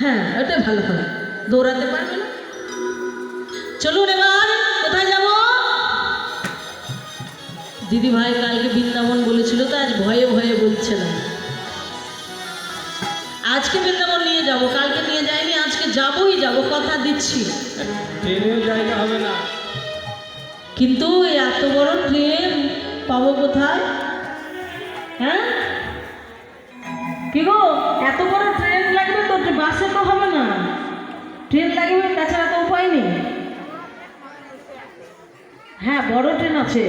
হ্যাঁ ওটাই ভালো হবে, দৌড়াতে পারবে না। চলুন এবার কোথায় যাব? দিদি ভাই কালকে বৃন্দাবন বলেছিল তো আজ ভয়ে ভয়ে বলছে না। আজকে বৃন্দাবন নিয়ে যাব, কালকে নিয়ে যাইনি, আজকে যাবই যাব, কথা দিচ্ছি। ট্রেনের জায়গা হবে না। কিন্তু এত বড় ট্রেন পাবো কোথায়? হ্যাঁ কি গো, এত বড় ট্রেন লাগবে তো, বাসে তো হবে না, ট্রেন লাগবে, তাছাড়া তো উপায় নেই। হ্যাঁ বড় ট্রেন আছে,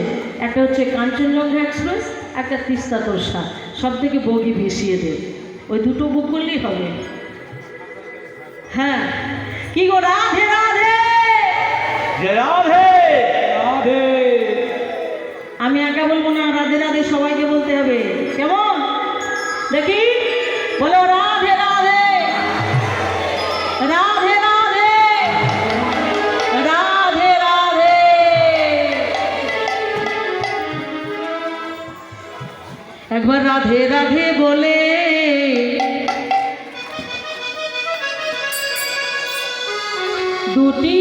একটা হচ্ছে কাঞ্চনজঙ্ঘা এক্সপ্রেস, একটা তিস্তা তোরসা, সব থেকে বগি ভিসিয়ে দেব, ওই দুটো বুক করলেই হবে। হ্যাঁ কি গো, রাধে রাধে। রাধে রাধে। আমি একা বলবো না, রাধে রাধে সবাইকে বলতে হবে, কেমন দেখি? বলো রাধে রাধে, রাধে রাধে, রাধে রাধে। একবার রাধে রাধে বলে দুটি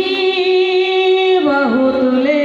বাহু তুলে